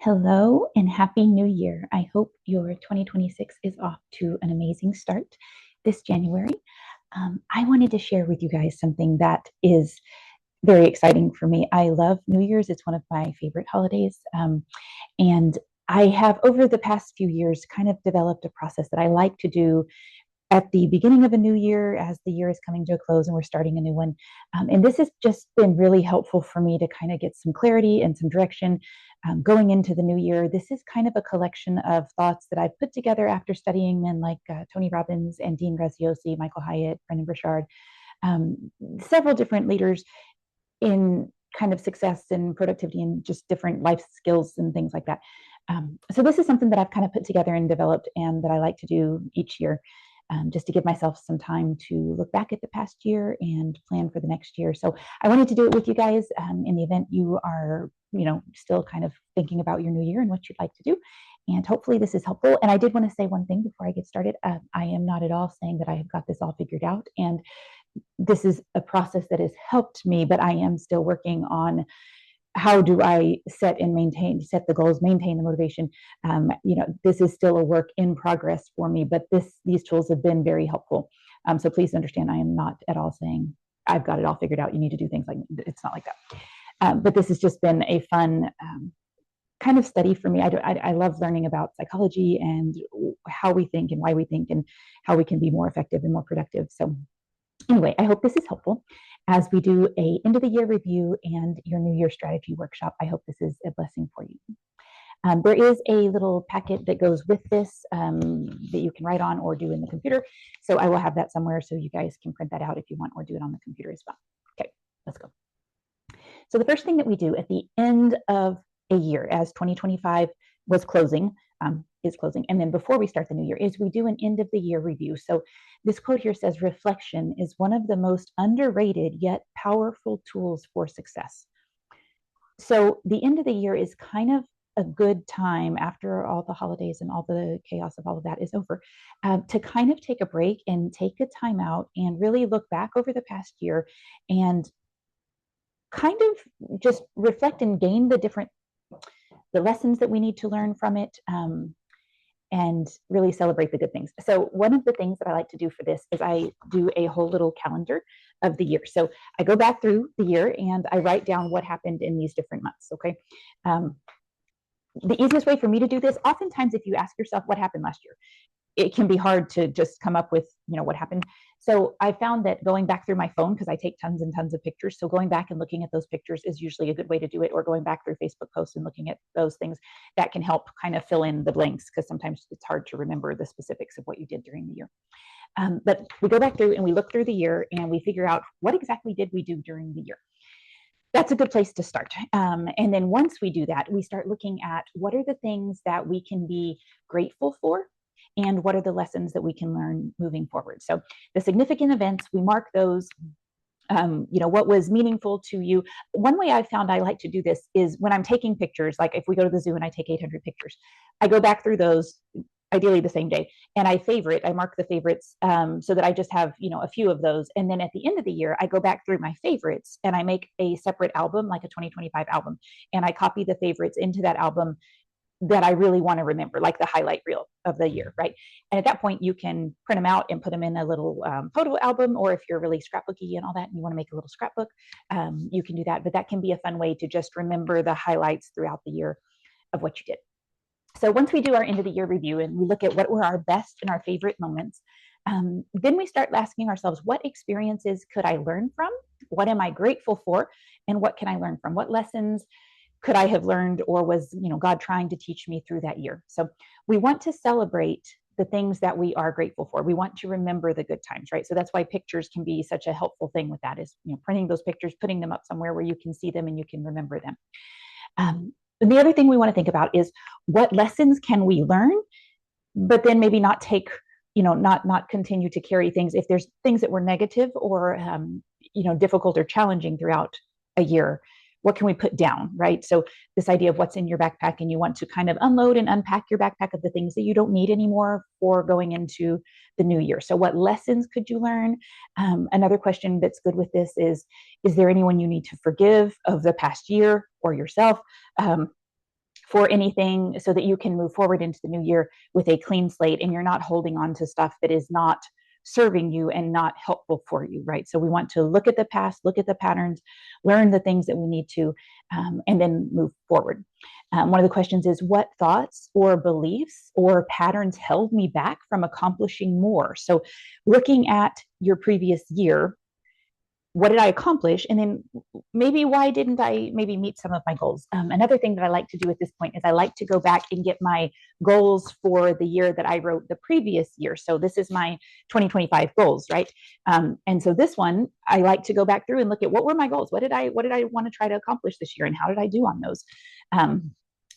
Hello and happy new year. I hope your 2026 is off to an amazing start this January. I wanted to share with you guys something that is very exciting for me. I love New Year's, it's one of my favorite holidays. And I have, over the past few years, kind of developed a process that I like to do at the beginning of a new year as the year is coming to a close and we're starting a new one. And this has just been really helpful for me to kind of get some clarity and some direction going into the new year. This is kind of a collection of thoughts that I've put together after studying men like Tony Robbins and Dean Graziosi, Michael Hyatt, Brendan Burchard, several different leaders in kind of success and productivity and just different life skills and things like that. So this is something that I've kind of put together and developed and that I like to do each year. Just to give myself some time to look back at the past year and plan for the next year. So I wanted to do it with you guys in the event you are, still kind of thinking about your new year and what you'd like to do. And hopefully this is helpful. And I did want to say one thing before I get started. I am not at all saying that I have got this all figured out. And this is a process that has helped me, but I am still working on how do I set the goals, maintain the motivation. This is still a work in progress for me, but these tools have been very helpful. So please understand, I am not at all saying I've got it all figured out. You need to do things like it's not like that. But this has just been a fun kind of study for me. I love learning about psychology and how we think and why we think and how we can be more effective and more productive. So anyway, I hope this is helpful as we do a end of the year review and your new year strategy workshop. I hope this is a blessing for you. There is a little packet that goes with this that you can write on or do in the computer. So I will have that somewhere so you guys can print that out if you want or do it on the computer as well. Okay, let's go. So the first thing that we do at the end of a year, as 2025 was closing, is closing, and then before we start the new year, is we do an end of the year review. So this quote here says, reflection is one of the most underrated yet powerful tools for success. So the end of the year is kind of a good time after all the holidays and all the chaos of all of that is over, to kind of take a break and take a time out and really look back over the past year and kind of just reflect and gain the lessons that we need to learn from it, and really celebrate the good things. So one of the things that I like to do for this is I do a whole little calendar of the year. So I go back through the year and I write down what happened in these different months. Okay. The easiest way for me to do this, oftentimes, if you ask yourself what happened last year, it can be hard to just come up with, what happened. So I found that going back through my phone, because I take tons and tons of pictures, so going back and looking at those pictures is usually a good way to do it, or going back through Facebook posts and looking at those things, that can help kind of fill in the blanks, because sometimes it's hard to remember the specifics of what you did during the year. But we go back through and we look through the year and we figure out what exactly did we do during the year. That's a good place to start. And then once we do that, we start looking at what are the things that we can be grateful for and what are the lessons that we can learn moving forward. So the significant events, we mark those. What was meaningful to you. One way I've found I like to do this is when I'm taking pictures, like if we go to the zoo and I take 800 pictures, I go back through those ideally the same day, and I mark the favorites, so that I just have, a few of those. And then at the end of the year, I go back through my favorites and I make a separate album, like a 2025 album, and I copy the favorites into that album that I really want to remember, like the highlight reel of the year, right? And at that point, you can print them out and put them in a little photo album, or if you're really scrapbooky and all that, and you want to make a little scrapbook, you can do that. But that can be a fun way to just remember the highlights throughout the year of what you did. So once we do our end of the year review and we look at what were our best and our favorite moments, then we start asking ourselves, what experiences could I learn from? What am I grateful for? And what can I learn from? What lessons could I have learned, or was, God trying to teach me through that year? So we want to celebrate the things that we are grateful for. We want to remember the good times, right? So that's why pictures can be such a helpful thing with that, is, printing those pictures, putting them up somewhere where you can see them and you can remember them. And the other thing we want to think about is what lessons can we learn, but then maybe not take, not continue to carry things if there's things that were negative or, difficult or challenging throughout a year. What can we put down, right? So this idea of what's in your backpack, and you want to kind of unload and unpack your backpack of the things that you don't need anymore for going into the new year. So what lessons could you learn? Another question that's good with this is there anyone you need to forgive of the past year or yourself? for anything so that you can move forward into the new year with a clean slate and you're not holding on to stuff that is not serving you and not helpful for you, right? So we want to look at the past, look at the patterns, learn the things that we need to, and then move forward. One of the questions is, what thoughts or beliefs or patterns held me back from accomplishing more? So looking at your previous year, what did I accomplish? And then maybe why didn't I maybe meet some of my goals? Another thing that I like to do at this point is I like to go back and get my goals for the year that I wrote the previous year. So this is my 2025 goals, right? And so this one, I like to go back through and look at what were my goals? What did I want to try to accomplish this year? And how did I do on those?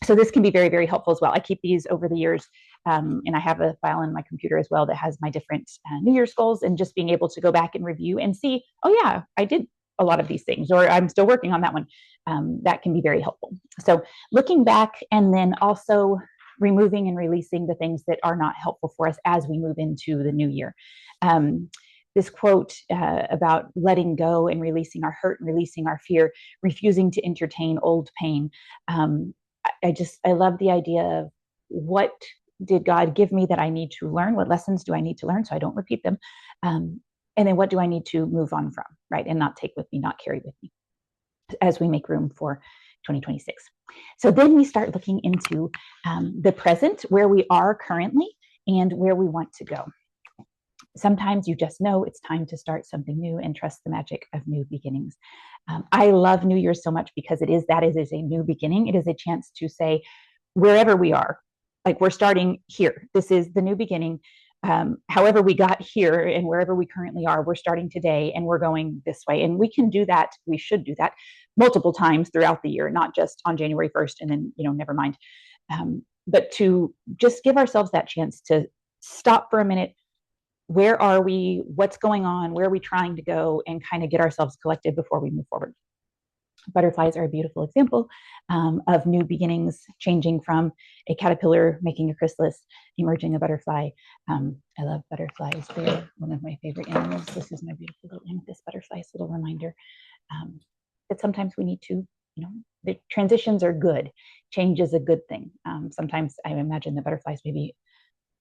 So this can be very, very helpful as well. I keep these over the years. And I have a file in my computer as well that has my different New Year's goals, and just being able to go back and review and see, oh yeah, I did a lot of these things, or I'm still working on that one. That can be very helpful. So looking back, and then also removing and releasing the things that are not helpful for us as we move into the new year. This quote about letting go and releasing our hurt and releasing our fear, refusing to entertain old pain. I love the idea of, what did God give me that I need to learn? What lessons do I need to learn so I don't repeat them? And then what do I need to move on from, right? And not take with me, not carry with me, as we make room for 2026. So then we start looking into the present, where we are currently and where we want to go. Sometimes you just know it's time to start something new and trust the magic of new beginnings. I love New Year's so much because it is a new beginning. It is a chance to say, wherever we are, like, we're starting here. This is the new beginning. However we got here and wherever we currently are, we're starting today and we're going this way. And we can do that. We should do that multiple times throughout the year, not just on January 1st and then, never mind. But to just give ourselves that chance to stop for a minute. Where are we? What's going on? Where are we trying to go? And kind of get ourselves collected before we move forward. Butterflies are a beautiful example of new beginnings, changing from a caterpillar, making a chrysalis, emerging a butterfly. I love butterflies. They're one of my favorite animals. This is my beautiful little amethyst butterfly. It's a little reminder that sometimes we need to, the transitions are good. Change is a good thing. Sometimes I imagine the butterflies,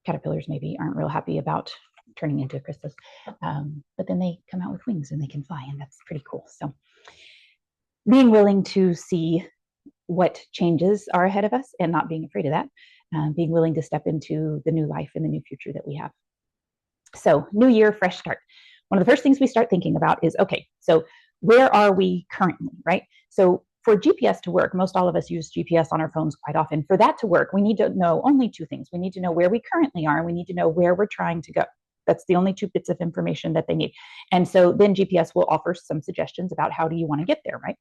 caterpillars maybe aren't real happy about turning into a chrysalis, but then they come out with wings and they can fly, and that's pretty cool. So being willing to see what changes are ahead of us and not being afraid of that, being willing to step into the new life and the new future that we have. So new year, fresh start. One of the first things we start thinking about is, okay, so where are we currently, right? So for GPS to work, most all of us use GPS on our phones quite often. For that to work, we need to know only two things. We need to know where we currently are, and we need to know where we're trying to go. That's the only two bits of information that they need. And so then GPS will offer some suggestions about how do you want to get there, right?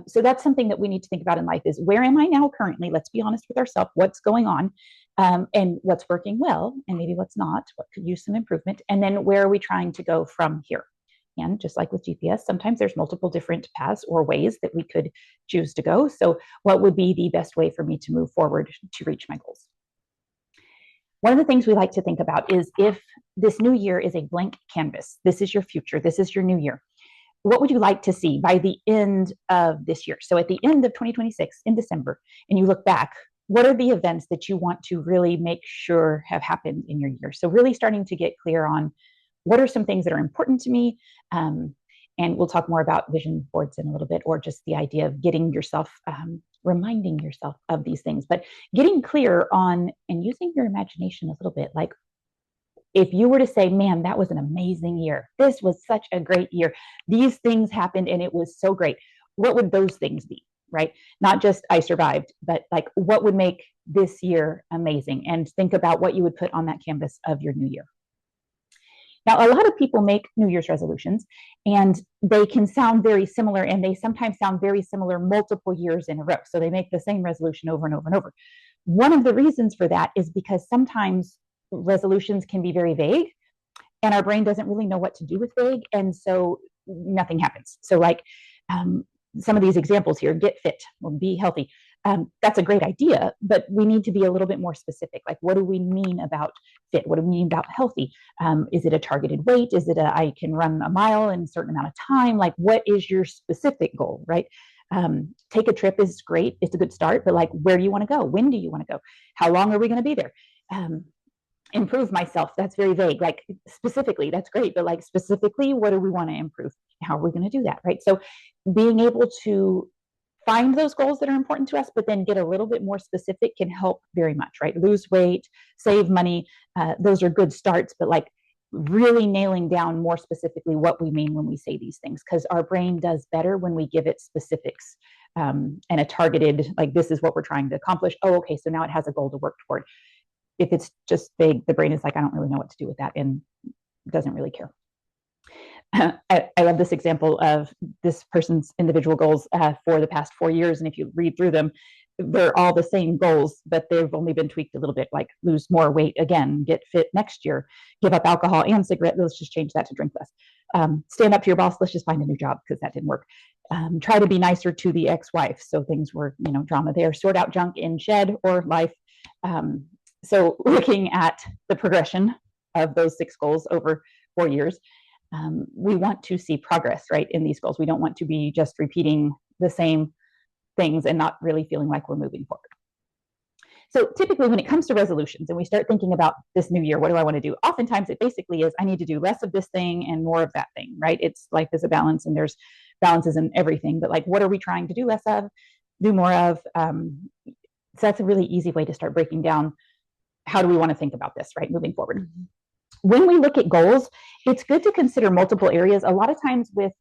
So that's something that we need to think about in life is, where am I now currently? Let's be honest with ourselves. What's going on, and what's working well, and maybe what's not, what could use some improvement. And then where are we trying to go from here? And just like with GPS, sometimes there's multiple different paths or ways that we could choose to go. So what would be the best way for me to move forward to reach my goals? One of the things we like to think about is, if this new year is a blank canvas, this is your future, this is your new year, what would you like to see by the end of this year? So at the end of 2026 in December, and you look back, what are the events that you want to really make sure have happened in your year? So really starting to get clear on, what are some things that are important to me? And we'll talk more about vision boards in a little bit, or just the idea of getting yourself, reminding yourself of these things, but getting clear on and using your imagination a little bit. Like, if you were to say, man, that was an amazing year, this was such a great year, these things happened and it was so great, what would those things be, right? Not just I survived, but like, what would make this year amazing? And think about what you would put on that canvas of your new year. Now, a lot of people make New Year's resolutions, and they can sound very similar, and they sometimes sound very similar multiple years in a row. So they make the same resolution over and over and over. One of the reasons for that is because sometimes resolutions can be very vague, and our brain doesn't really know what to do with vague, and so nothing happens. So like some of these examples here, get fit or be healthy. That's a great idea, but we need to be a little bit more specific. Like, what do we mean about fit? What do we mean about healthy? Is it a targeted weight? Is it I can run a mile in a certain amount of time? Like, what is your specific goal, right? Take a trip is great. It's a good start, but like, where do you want to go? When do you want to go? How long are we going to be there? Improve myself. That's very vague. Like specifically, that's great, but like specifically, what do we want to improve? How are we going to do that? Right. So being able to find those goals that are important to us, but then get a little bit more specific can help very much, right? Lose weight, save money. Those are good starts, but like really nailing down more specifically what we mean when we say these things, because our brain does better when we give it specifics and a targeted, like, this is what we're trying to accomplish. Oh, okay, so now it has a goal to work toward. If it's just vague, the brain is like, I don't really know what to do with that, and doesn't really care. I love this example of this person's individual goals for the past 4 years. And if you read through them, they're all the same goals, but they've only been tweaked a little bit, like lose more weight again, get fit next year, give up alcohol and cigarette. Let's just change that to drink less. Stand up to your boss. Let's just find a new job because that didn't work. Try to be nicer to the ex-wife. So things were, drama there. Sort out junk in shed or life. So looking at the progression of those 6 goals over 4 years, we want to see progress, right, in these goals. We don't want to be just repeating the same things and not really feeling like we're moving forward. So typically when it comes to resolutions and we start thinking about this new year, what do I want to do? Oftentimes it basically is, I need to do less of this thing and more of that thing, right? It's life is a balance and there's balances in everything, but like, what are we trying to do less of, do more of? So that's a really easy way to start breaking down, how do we want to think about this, right, moving forward? When we look at goals, it's good to consider multiple areas. A lot of times with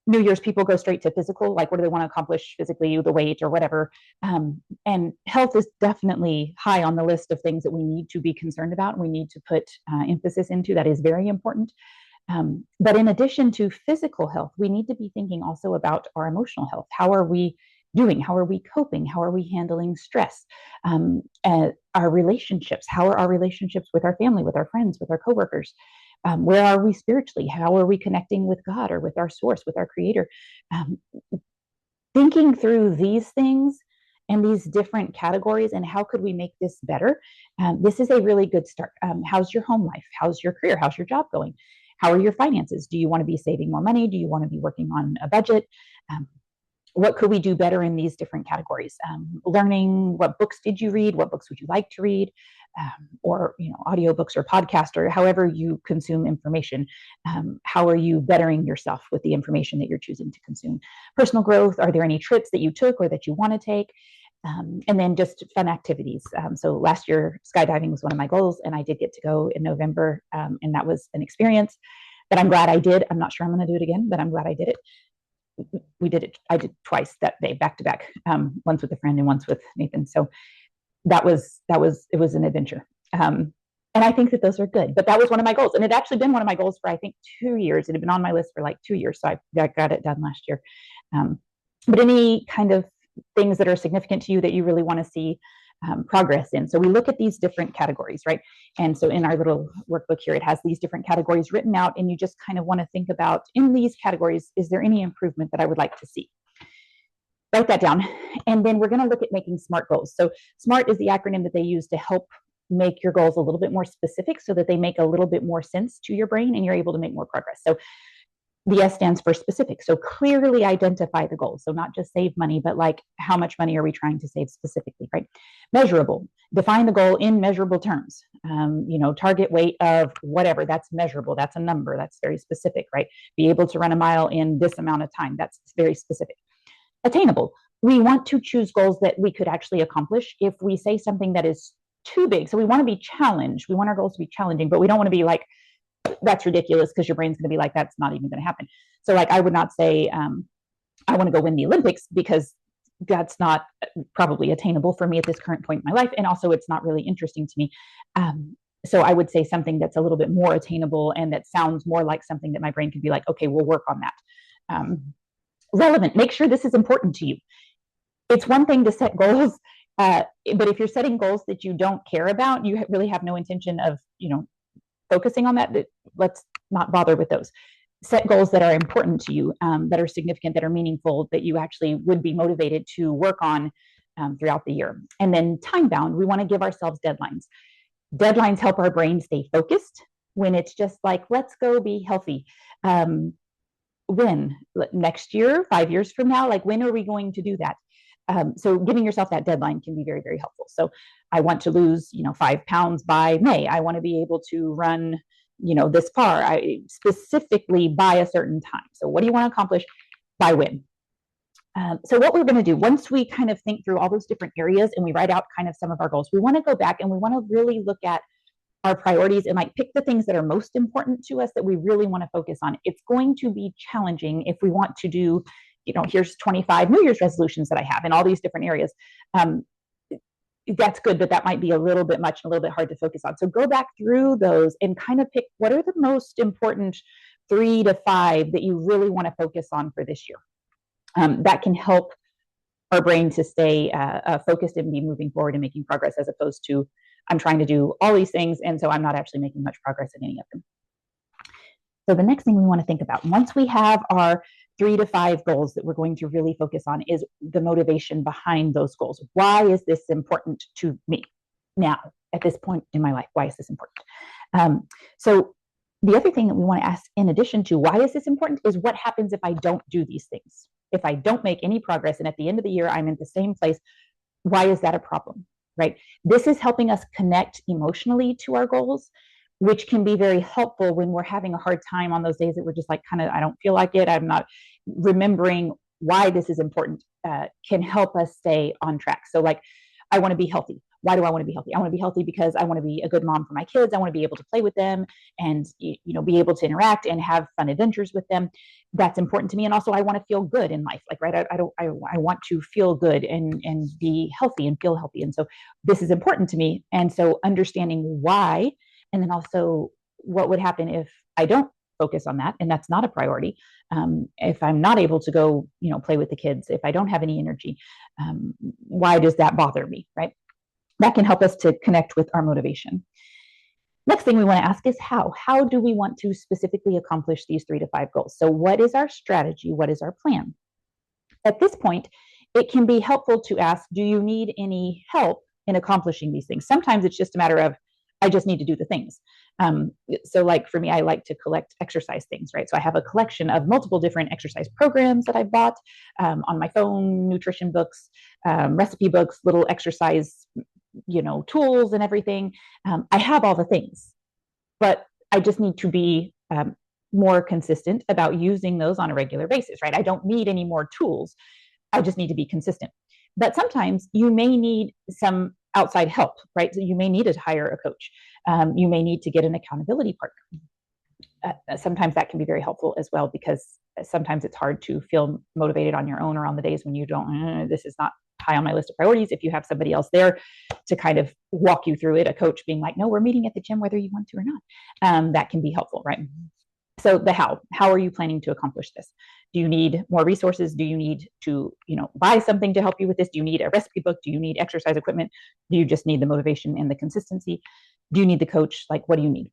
New Year's, people go straight to physical, like what do they want to accomplish physically, the weight or whatever. And health is definitely high on the list of things that we need to be concerned about. We need to put emphasis into. That is very important. But in addition to physical health, we need to be thinking also about our emotional health. How are we doing? How are we coping? How are we handling stress? Our relationships. How are our relationships with our family, with our friends, with our coworkers? Where are we spiritually? How are we connecting with God or with our source, with our creator? Thinking through these things and these different categories and how could we make this better? This is a really good start. How's your home life? How's your career? How's your job going? How are your finances? Do you want to be saving more money? Do you want to be working on a budget? What could we do better in these different categories? Learning, what books did you read? What books would you like to read? Or audiobooks or podcast or however you consume information. How are you bettering yourself with the information that you're choosing to consume? Personal growth, are there any trips that you took or that you want to take? And then just fun activities. So last year, skydiving was one of my goals, and I did get to go in November, and that was an experience that I'm glad I did. I'm not sure I'm going to do it again, but I'm glad I did it. We did it. I did twice that day, back to back, once with a friend and once with Nathan. So it was an adventure. And I think that those are good, but that was one of my goals. And it had actually been one of my goals for, I think, 2 years. It had been on my list for like 2 years. So I got it done last year. But any kind of things that are significant to you that you really want to see progress in. So we look at these different categories, right? And so in our little workbook here, it has these different categories written out, and you just kind of want to think about, in these categories, is there any improvement that I would like to see? Write that down. And then we're going to look at making SMART goals. So SMART is the acronym that they use to help make your goals a little bit more specific so that they make a little bit more sense to your brain and you're able to make more progress. So the S stands for specific. So clearly identify the goals. So not just save money, but like, how much money are we trying to save specifically, right? Measurable. Define the goal in measurable terms. Target weight of whatever, that's measurable. That's a number. That's very specific, right? Be able to run a mile in this amount of time. That's very specific. Attainable. We want to choose goals that we could actually accomplish. If we say something that is too big, so we want to be challenged. We want our goals to be challenging, but we don't want to be like, that's ridiculous, because your brain's going to be like, that's not even going to happen. So like, I would not say, I want to go win the Olympics, because that's not probably attainable for me at this current point in my life. And also it's not really interesting to me. So I would say something that's a little bit more attainable and that sounds more like something that my brain could be like, okay, we'll work on that. Relevant. Make sure this is important to you. It's one thing to set goals, but if you're setting goals that you don't care about, you really have no intention of, focusing on that, let's not bother with those. Set goals that are important to you, that are significant, that are meaningful, that you actually would be motivated to work on throughout the year. And then time bound, we want to give ourselves deadlines. Deadlines help our brain stay focused when it's just like, let's go be healthy. when? Next year, 5 years from now? Like, when are we going to do that? So giving yourself that deadline can be very, very helpful. So I want to lose, 5 pounds by May. I want to be able to run, this far. I specifically by a certain time. So what do you want to accomplish by when? So what we're going to do, once we kind of think through all those different areas and we write out kind of some of our goals, we want to go back and we want to really look at our priorities and like pick the things that are most important to us that we really want to focus on. It's going to be challenging if we want to do, here's 25 New Year's resolutions that I have in all these different areas. That's good, but that might be a little bit much and a little bit hard to focus on. So go back through those and kind of pick what are the most important 3 to 5 that you really want to focus on for this year. That can help our brain to stay focused and be moving forward and making progress, as opposed to I'm trying to do all these things, and so I'm not actually making much progress in any of them. So the next thing we want to think about, once we have our 3 to 5 goals that we're going to really focus on, is the motivation behind those goals. Why is this important to me now, at this point in my life? Why is this important? So the other thing that we want to ask, in addition to why is this important, is what happens if I don't do these things? If I don't make any progress and at the end of the year I'm in the same place, why is that a problem, right? This is helping us connect emotionally to our goals, which can be very helpful when we're having a hard time on those days that we're just like, kind of, I don't feel like it. I'm not remembering why this is important, can help us stay on track. So like, I want to be healthy. Why do I want to be healthy? I want to be healthy because I want to be a good mom for my kids. I want to be able to play with them and, be able to interact and have fun adventures with them. That's important to me. And also I want to feel good in life. Like, right. I want to feel good and be healthy and feel healthy. And so this is important to me. And so understanding why, and then also what would happen if I don't focus on that and that's not a priority. If I'm not able to go, play with the kids, if I don't have any energy, why does that bother me, right? That can help us to connect with our motivation. Next thing we want to ask is how. How do we want to specifically accomplish these 3 to 5 goals? So what is our strategy? What is our plan? At this point, it can be helpful to ask, do you need any help in accomplishing these things? Sometimes it's just a matter of, I just need to do the things. So like for me, I like to collect exercise things, right? So I have a collection of multiple different exercise programs that I bought on my phone, nutrition books, recipe books, little exercise, tools and everything. I have all the things, but I just need to be more consistent about using those on a regular basis, right? I don't need any more tools. I just need to be consistent. But sometimes you may need some outside help, right? So you may need to hire a coach. You may need to get an accountability partner. Sometimes that can be very helpful as well, because sometimes it's hard to feel motivated on your own, or on the days when you don't, this is not high on my list of priorities. If you have somebody else there to kind of walk you through it, a coach being like, no, we're meeting at the gym whether you want to or not, that can be helpful, right? So the how are you planning to accomplish this? Do you need more resources? Do you need to, buy something to help you with this? Do you need a recipe book? Do you need exercise equipment? Do you just need the motivation and the consistency? Do you need the coach? Like, what do you need?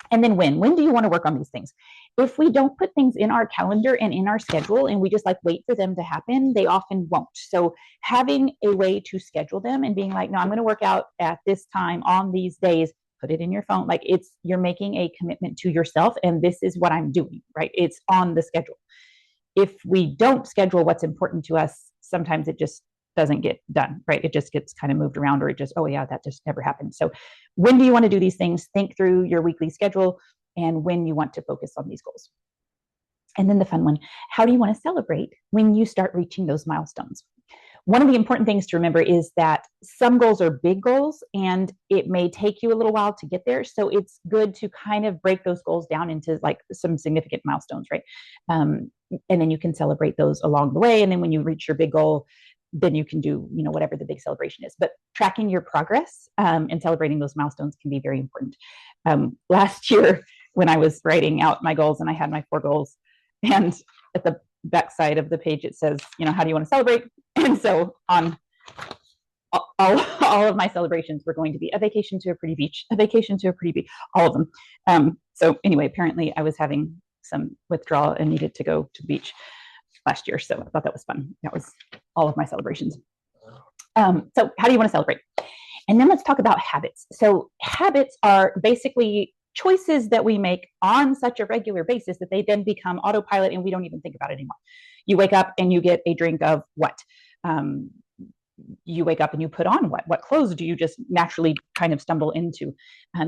And then when do you want to work on these things? If we don't put things in our calendar and in our schedule and we just like wait for them to happen, they often won't. So having a way to schedule them and being like, no, I'm going to work out at this time on these days, put it in your phone. Like, you're making a commitment to yourself, and this is what I'm doing, right? It's on the schedule. If we don't schedule what's important to us, sometimes it just doesn't get done, right? It just gets kind of moved around, or it just, oh yeah, that just never happened. So when do you want to do these things? Think through your weekly schedule and when you want to focus on these goals. And then the fun one, how do you want to celebrate when you start reaching those milestones? One of the important things to remember is that some goals are big goals and it may take you a little while to get there. So it's good to kind of break those goals down into like some significant milestones, right? And then you can celebrate those along the way. And then when you reach your big goal, then you can do, whatever the big celebration is. But tracking your progress and celebrating those milestones can be very important. Last year, when I was writing out my goals and I had my 4 goals, and at the back side of the page, it says, how do you want to celebrate? And so on all of my celebrations were going to be a vacation to a pretty beach, a vacation to a pretty beach, all of them. So anyway, apparently I was having some withdrawal and needed to go to the beach last year. So I thought that was fun. That was all of my celebrations. So how do you want to celebrate? And then let's talk about habits. So habits are basically choices that we make on such a regular basis that they then become autopilot and we don't even think about it anymore. You wake up and you get a drink of what? You wake up and you put on what clothes do you just naturally kind of stumble into?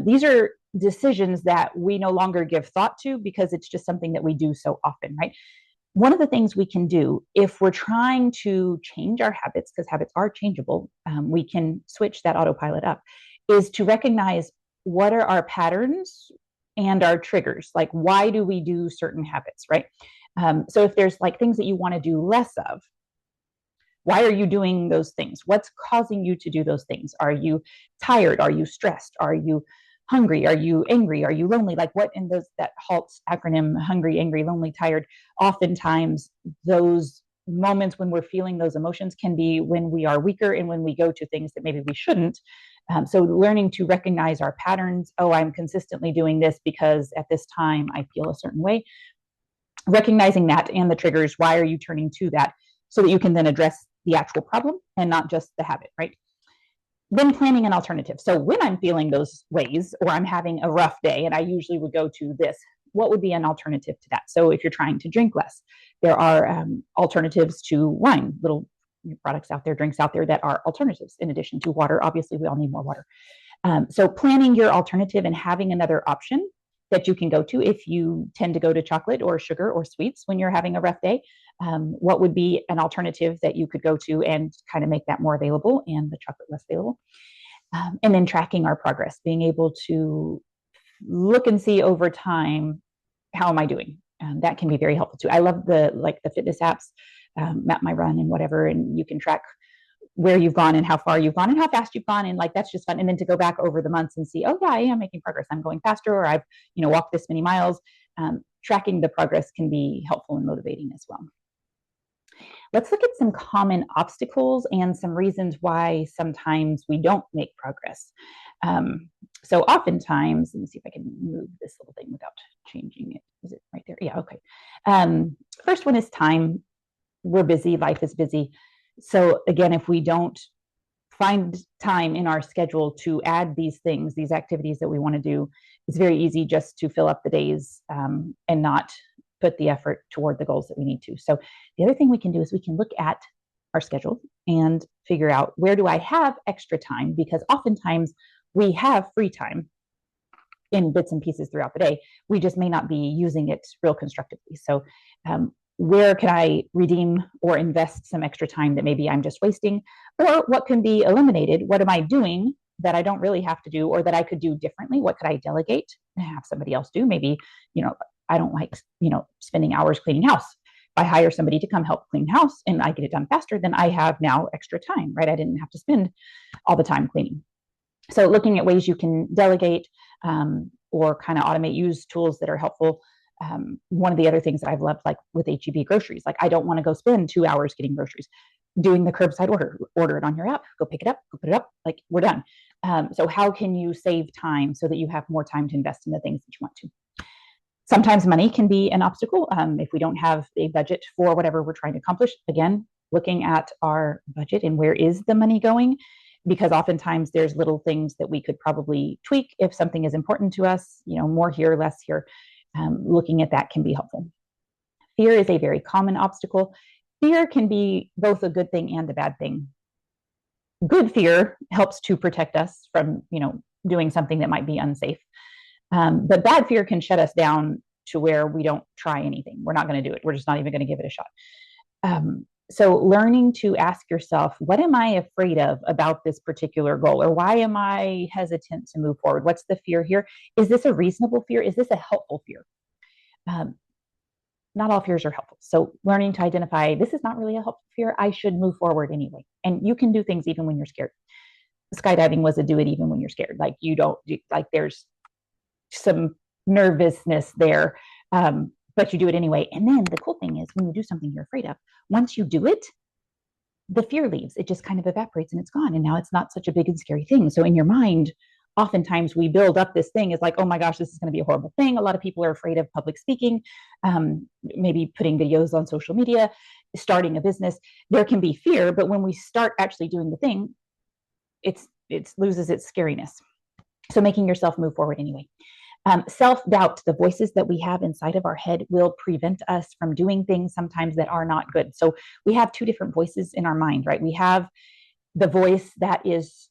These are decisions that we no longer give thought to because it's just something that we do so often, right? One of the things we can do if we're trying to change our habits, because habits are changeable, we can switch that autopilot up, is to recognize what are our patterns and our triggers. Like, why do we do certain habits, right? So if there's like things that you want to do less of, why are you doing those things? What's causing you to do those things? Are you tired? Are you stressed? Are you hungry? Are you angry? Are you lonely? Like what in those, that HALT acronym, hungry, angry, lonely, tired, oftentimes those moments when we're feeling those emotions can be when we are weaker and when we go to things that maybe we shouldn't. So learning to recognize our patterns. Oh, I'm consistently doing this because at this time I feel a certain way. Recognizing that and the triggers. Why are you turning to that? So that you can then address the actual problem and not just the habit, right? Then planning an alternative. So when I'm feeling those ways or I'm having a rough day, and I usually would go to this, what would be an alternative to that? So if you're trying to drink less, there are alternatives to wine, little products out there, drinks out there that are alternatives in addition to water. Obviously, we all need more water. So planning your alternative and having another option that you can go to if you tend to go to chocolate or sugar or sweets when you're having a rough day. What would be an alternative that you could go to and kind of make that more available and the chocolate less available? And then tracking our progress, being able to look and see over time, how am I doing? That can be very helpful too. I love the fitness apps, Map My Run and whatever, and you can track where you've gone and how far you've gone and how fast you've gone. And like, that's just fun. And then to go back over the months and see, oh yeah, I am making progress. I'm going faster, or I've, walked this many miles. Tracking the progress can be helpful and motivating as well. Let's look at some common obstacles and some reasons why sometimes we don't make progress. So oftentimes, let me see if I can move this little thing without changing it. Is it right there? Yeah, okay. First one is time. We're busy, life is busy. So again, if we don't find time in our schedule to add these things, these activities that we want to do, it's very easy just to fill up the days and not put the effort toward the goals that we need to. So the other thing we can do is we can look at our schedule and figure out, where do I have extra time? Because oftentimes we have free time in bits and pieces throughout the day. We just may not be using it real constructively. So where can I redeem or invest some extra time that maybe I'm just wasting? Or what can be eliminated? What am I doing that I don't really have to do, or that I could do differently? What could I delegate and have somebody else do? Maybe, I don't like, spending hours cleaning house. If I hire somebody to come help clean house and I get it done faster, then I have now extra time, right? I didn't have to spend all the time cleaning. So looking at ways you can delegate or kind of automate, use tools that are helpful. One of the other things that I've loved, like with HEB groceries, like I don't want to go spend 2 hours getting groceries. Doing the curbside order it on your app, go pick it up, go put it up, like we're done. So how can you save time so that you have more time to invest in the things that you want to? Sometimes money can be an obstacle. If we don't have a budget for whatever we're trying to accomplish, again, looking at our budget and where is the money going, because oftentimes there's little things that we could probably tweak if something is important to us, more here, less here. Looking at that can be helpful. Fear is a very common obstacle. Fear can be both a good thing and a bad thing. Good fear helps to protect us from, doing something that might be unsafe. But bad fear can shut us down to where we don't try anything. We're not going to do it. We're just not even going to give it a shot. So learning to ask yourself, what am I afraid of about this particular goal? Or why am I hesitant to move forward? What's the fear here? Is this a reasonable fear? Is this a helpful fear? Not all fears are helpful. So learning to identify, this is not really a helpful fear. I should move forward anyway. And you can do things even when you're scared. Skydiving was a do it even when you're scared. Like there's some nervousness there, but you do it anyway. And then the cool thing is, when you do something you're afraid of, once you do it, the fear leaves. It just kind of evaporates and it's gone. And now it's not such a big and scary thing. So in your mind, oftentimes we build up this thing as like, oh my gosh, this is going to be a horrible thing. A lot of people are afraid of public speaking, maybe putting videos on social media, starting a business. There can be fear, but when we start actually doing the thing, it loses its scariness. So making yourself move forward anyway. Self-doubt, the voices that we have inside of our head, will prevent us from doing things sometimes that are not good. So we have two different voices in our mind, right? We have the voice that is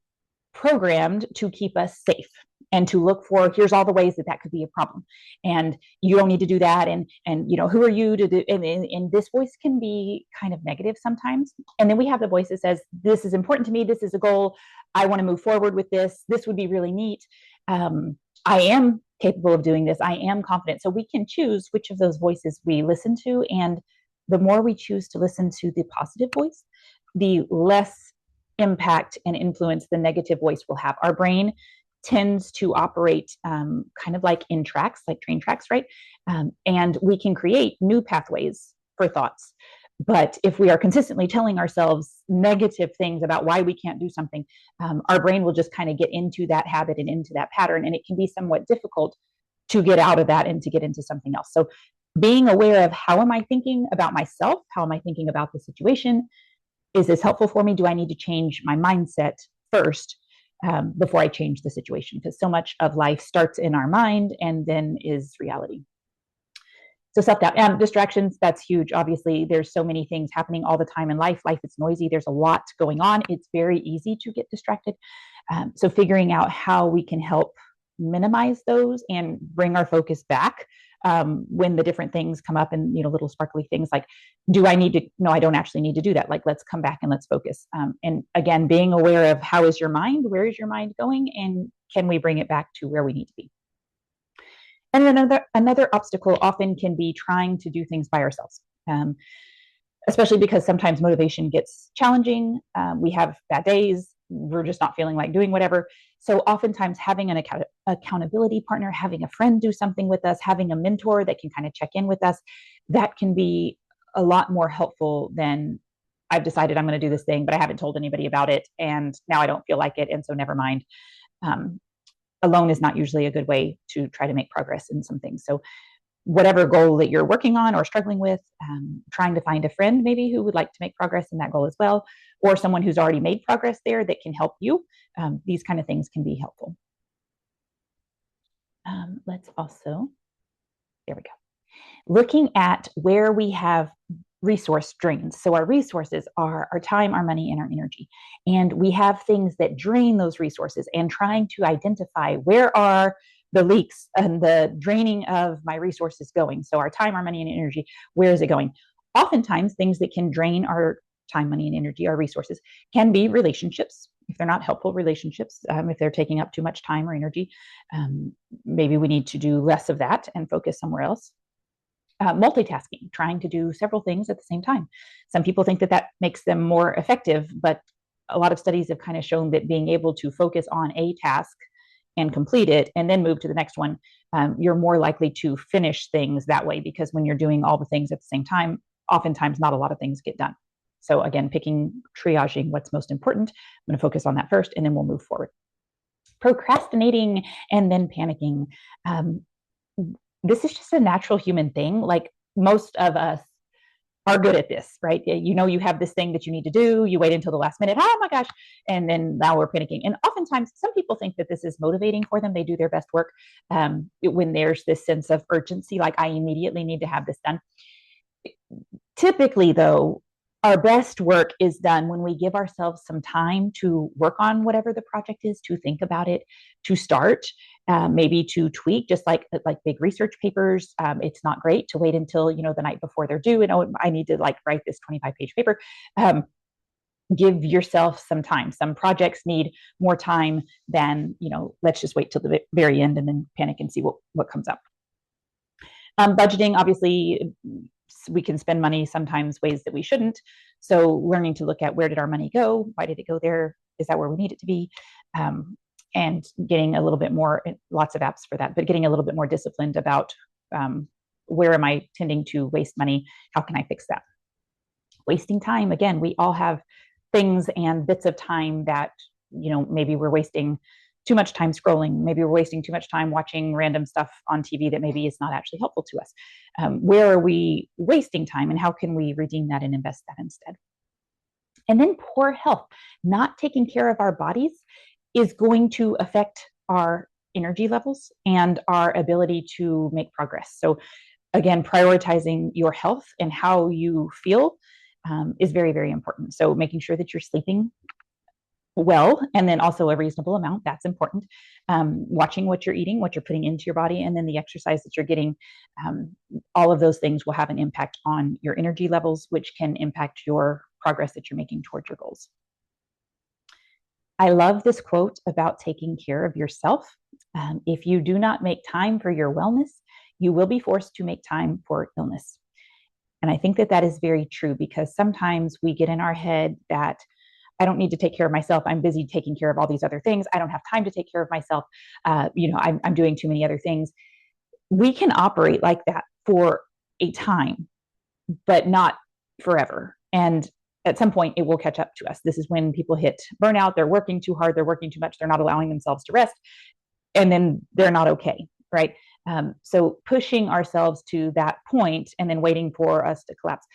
programmed to keep us safe and to look for, here's all the ways that that could be a problem, and you don't need to do that, and who are you to do, and this voice can be kind of negative sometimes. And then we have the voice that says, this is important to me, this is a goal, I want to move forward with this would be really neat, I am capable of doing this, I am confident. So we can choose which of those voices we listen to, and the more we choose to listen to the positive voice, the less impact and influence the negative voice will have. Our brain tends to operate kind of like in tracks, like train tracks, right? And we can create new pathways for thoughts. But if we are consistently telling ourselves negative things about why we can't do something, our brain will just kind of get into that habit and into that pattern. And it can be somewhat difficult to get out of that and to get into something else. So being aware of, how am I thinking about myself? How am I thinking about the situation? Is this helpful for me? Do I need to change my mindset first before I change the situation? Because so much of life starts in our mind and then is reality. So self-doubt, distractions, that's huge. Obviously, there's so many things happening all the time in life. Life is noisy. There's a lot going on. It's very easy to get distracted. So figuring out how we can help minimize those and bring our focus back when the different things come up, and little sparkly things like, do I need to, no, I don't actually need to do that, like, let's come back and let's focus. And again, being aware of, how is your mind, where is your mind going, and can we bring it back to where we need to be. And another obstacle often can be trying to do things by ourselves, especially because sometimes motivation gets challenging. We have bad days, we're just not feeling like doing whatever. So oftentimes having an accountability partner, having a friend do something with us, having a mentor that can kind of check in with us, that can be a lot more helpful than, I've decided I'm going to do this thing, but I haven't told anybody about it, and now I don't feel like it, and so never mind. Alone is not usually a good way to try to make progress in some things. So whatever goal that you're working on or struggling with, trying to find a friend maybe who would like to make progress in that goal as well, or someone who's already made progress there that can help you. These kind of things can be helpful. Let's also, there we go. Looking at where we have resource drains. So our resources are our time, our money, and our energy. And we have things that drain those resources, and trying to identify, where are the leaks and the draining of my resources going? So our time, our money, and energy, where is it going? Oftentimes, things that can drain our time, money, and energy, our resources, can be relationships. If they're not helpful relationships, if they're taking up too much time or energy, maybe we need to do less of that and focus somewhere else. Multitasking, trying to do several things at the same time. Some people think that that makes them more effective, but a lot of studies have kind of shown that being able to focus on a task and complete it and then move to the next one, you're more likely to finish things that way, because when you're doing all the things at the same time, oftentimes not a lot of things get done. So again, triaging what's most important. I'm going to focus on that first, and then we'll move forward. Procrastinating and then panicking. This is just a natural human thing. Like, most of us are good at this, right? You have this thing that you need to do. You wait until the last minute. Oh my gosh. And then now we're panicking. And oftentimes some people think that this is motivating for them. They do their best work when there's this sense of urgency, like, I immediately need to have this done. Typically, though, our best work is done when we give ourselves some time to work on whatever the project is, to think about it, to start, maybe to tweak, just like big research papers. It's not great to wait until, the night before they're due, and I need to write this 25-page paper. Give yourself some time. Some projects need more time than, let's just wait till the very end and then panic and see what comes up. Budgeting, obviously, we can spend money sometimes ways that we shouldn't. So learning to look at, where did our money go? Why did it go there? Is that where we need it to be? And getting a little bit more, lots of apps for that, but getting a little bit more disciplined about where am I tending to waste money? How can I fix that? Wasting time. Again, we all have things and bits of time that, maybe we're wasting too much time scrolling. Maybe we're wasting too much time watching random stuff on TV that maybe is not actually helpful to us. Where are we wasting time, and how can we redeem that and invest that instead? And then poor health. Not taking care of our bodies is going to affect our energy levels and our ability to make progress. So again, prioritizing your health and how you feel is very, very important. So making sure that you're sleeping well, and then also a reasonable amount, that's important. Watching what you're eating, what you're putting into your body, and then the exercise that you're getting. All of those things will have an impact on your energy levels, which can impact your progress that you're making towards your goals. I love this quote about taking care of yourself. If you do not make time for your wellness, you will be forced to make time for illness. And I think that that is very true, because sometimes we get in our head that I don't need to take care of myself. I'm busy taking care of all these other things. I don't have time to take care of myself. I'm doing too many other things. We can operate like that for a time, but not forever. And at some point, it will catch up to us. This is when people hit burnout. They're working too hard. They're working too much. They're not allowing themselves to rest. And then they're not okay, right? So pushing ourselves to that point and then waiting for us to collapse,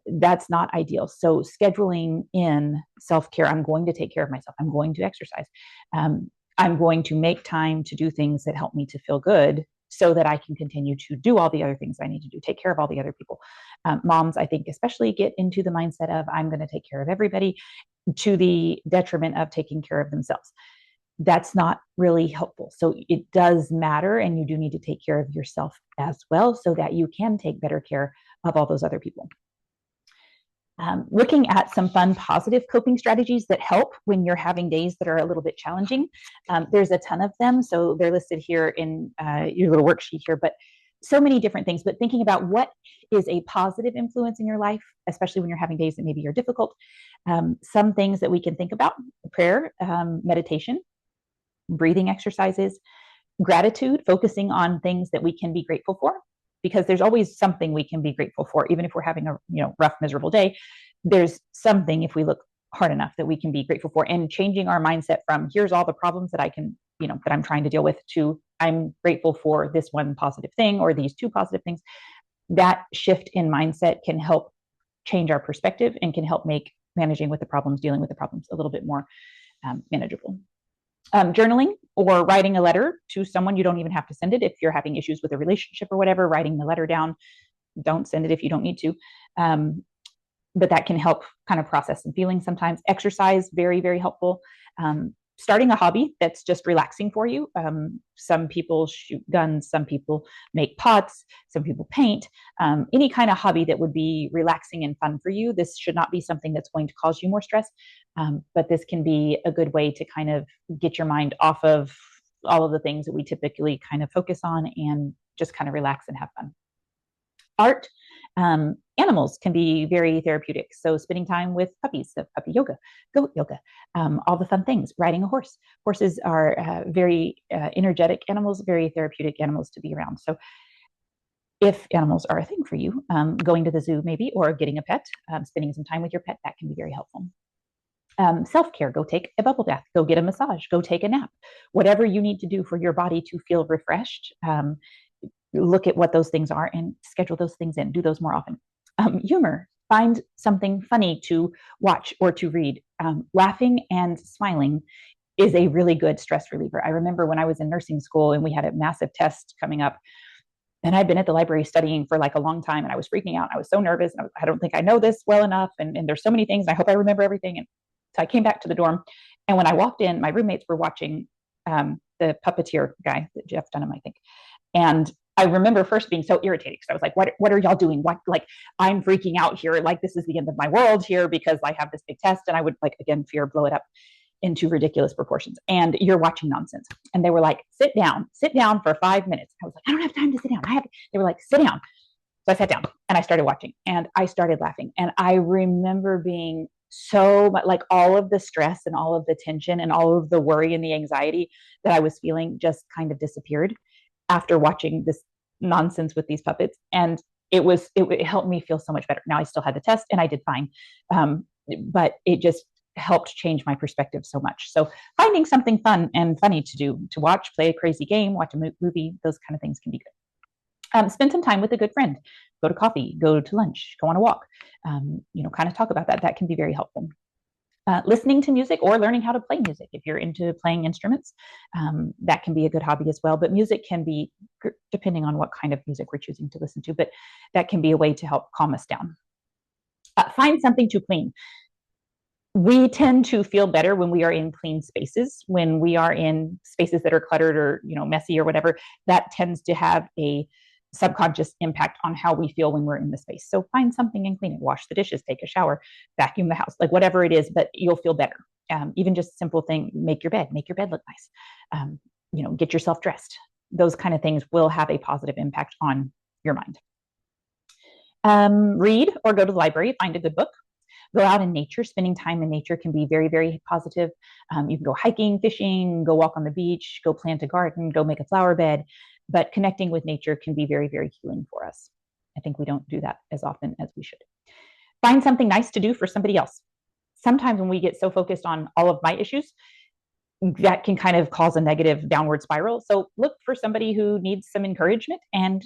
that's not ideal. So scheduling in self-care. I'm going to take care of myself. I'm going to exercise. I'm going to make time to do things that help me to feel good so that I can continue to do all the other things I need to do, take care of all the other people. Moms, I think, especially get into the mindset of I'm going to take care of everybody to the detriment of taking care of themselves. That's not really helpful. So it does matter, and you do need to take care of yourself as well so that you can take better care of all those other people. Looking at some fun, positive coping strategies that help when you're having days that are a little bit challenging. There's a ton of them. So they're listed here in your little worksheet here, but so many different things. But thinking about what is a positive influence in your life, especially when you're having days that maybe are difficult. Some things that we can think about: prayer, meditation, breathing exercises, gratitude, focusing on things that we can be grateful for, because there's always something we can be grateful for. Even if we're having a rough, miserable day, there's something, if we look hard enough, that we can be grateful for. And changing our mindset from here's all the problems that I can, that I'm trying to deal with, to I'm grateful for this one positive thing or these two positive things. That shift in mindset can help change our perspective and can help make managing with the problems, dealing with the problems, a little bit more manageable. Journaling or writing a letter to someone. You don't even have to send it if you're having issues with a relationship or whatever. Writing the letter down. Don't send it if you don't need to. But that can help kind of process some feelings sometimes. Exercise, very, very helpful. Starting a hobby that's just relaxing for you. Some people shoot guns, some people make pots, some people paint. Any kind of hobby that would be relaxing and fun for you. This should not be something that's going to cause you more stress, but this can be a good way to kind of get your mind off of all of the things that we typically kind of focus on and just kind of relax and have fun. Art. Animals can be very therapeutic. So spending time with puppies, so puppy yoga, goat yoga, all the fun things. Riding a horse. Horses are very energetic animals, very therapeutic animals to be around. So if animals are a thing for you, going to the zoo maybe, or getting a pet, spending some time with your pet, that can be very helpful. Self-care, go take a bubble bath, go get a massage, go take a nap. Whatever you need to do for your body to feel refreshed, look at what those things are and schedule those things in. Do those more often. Humor. Find something funny to watch or to read. Laughing and smiling is a really good stress reliever. I remember when I was in nursing school and we had a massive test coming up, and I'd been at the library studying for like a long time, and I was freaking out. I was so nervous. And I don't think I know this well enough. And there's so many things. And I hope I remember everything. And so I came back to the dorm. And when I walked in, my roommates were watching the puppeteer guy, Jeff Dunham, I think. And I remember first being so irritated because I was like, what are y'all doing? What, like, I'm freaking out here. Like, this is the end of my world here because I have this big test. And I would, like, again, fear blow it up into ridiculous proportions. And you're watching nonsense. And they were like, sit down for 5 minutes. I was like, I don't have time to sit down. They were like, sit down. So I sat down and I started watching and I started laughing. And I remember being so much, like, all of the stress and all of the tension and all of the worry and the anxiety that I was feeling just kind of disappeared after watching this nonsense with these puppets. And it helped me feel so much better. Now I still had the test and I did fine. But it just helped change my perspective so much. So finding something fun and funny to do, to watch, play a crazy game, watch a movie, those kind of things can be good. Spend some time with a good friend, go to coffee, go to lunch, go on a walk, kind of talk about that. That can be very helpful. Listening to music or learning how to play music. If you're into playing instruments, that can be a good hobby as well. But music can be, depending on what kind of music we're choosing to listen to, but that can be a way to help calm us down. Find something to clean. We tend to feel better when we are in clean spaces. When we are in spaces that are cluttered or messy or whatever, that tends to have a subconscious impact on how we feel when we're in the space. So find something and clean it. Wash the dishes, take a shower, vacuum the house, like whatever it is, but you'll feel better. Even just simple thing, make your bed look nice. Get yourself dressed. Those kind of things will have a positive impact on your mind. Read or go to the library, find a good book. Go out in nature. Spending time in nature can be very, very positive. You can go hiking, fishing, go walk on the beach, go plant a garden, go make a flower bed. But connecting with nature can be very, very healing for us. I think we don't do that as often as we should. Find something nice to do for somebody else. Sometimes when we get so focused on all of my issues, that can kind of cause a negative downward spiral. So look for somebody who needs some encouragement and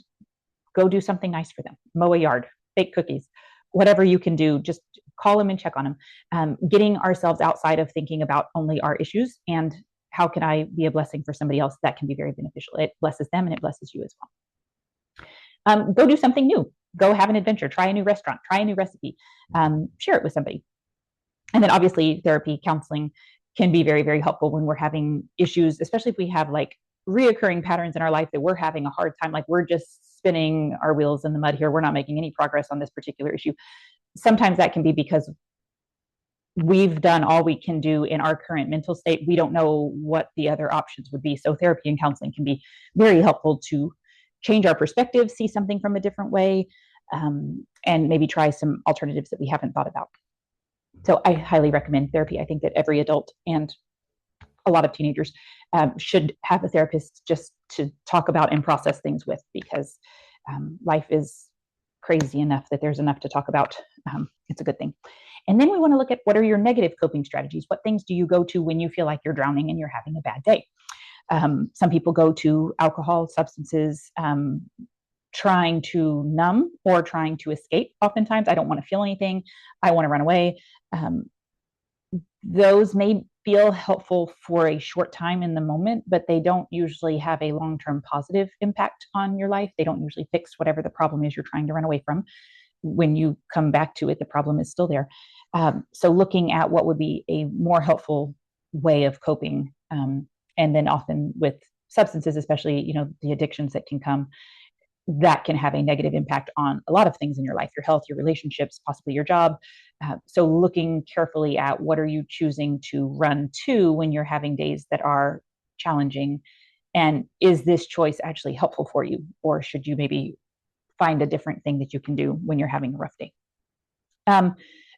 go do something nice for them. Mow a yard, bake cookies, whatever you can do, just call them and check on them. Getting ourselves outside of thinking about only our issues and how can I be a blessing for somebody else, that can be very beneficial. It blesses them and it blesses you as well. Go do something new. Go have an adventure. Try a new restaurant. Try a new recipe. Share it with somebody. And then obviously therapy, counseling can be very, very helpful when we're having issues, especially if we have like reoccurring patterns in our life that we're having a hard time, like we're just spinning our wheels in the mud here. We're not making any progress on this particular issue. Sometimes that can be because we've done all we can do in our current mental state. We don't know what the other options would be. So therapy and counseling can be very helpful to change our perspective, see something from a different way, and maybe try some alternatives that we haven't thought about. So I highly recommend therapy. I think that every adult and a lot of teenagers should have a therapist just to talk about and process things with, because life is crazy enough that there's enough to talk about. It's a good thing. And then we want to look at what are your negative coping strategies? What things do you go to when you feel like you're drowning and you're having a bad day? Some people go to alcohol, substances, trying to numb or trying to escape. Oftentimes, I don't want to feel anything. I want to run away. Those may feel helpful for a short time in the moment, but they don't usually have a long-term positive impact on your life. They don't usually fix whatever the problem is you're trying to run away from. When you come back to it, the problem is still there. So looking at what would be a more helpful way of coping, and then often with substances, especially, the addictions that can come, that can have a negative impact on a lot of things in your life, your health, your relationships, possibly your job. So looking carefully at what are you choosing to run to when you're having days that are challenging, and is this choice actually helpful for you, or should you maybe find a different thing that you can do when you're having a rough day?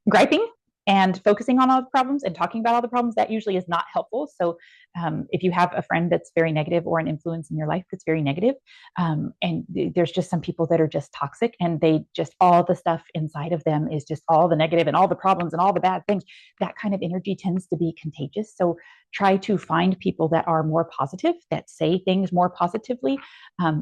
Griping and focusing on all the problems and talking about all the problems, that usually is not helpful. So if you have a friend that's very negative or an influence in your life that's very negative, and there's just some people that are just toxic, and they just, all the stuff inside of them is just all the negative and all the problems and all the bad things, that kind of energy tends to be contagious. So try to find people that are more positive, that say things more positively,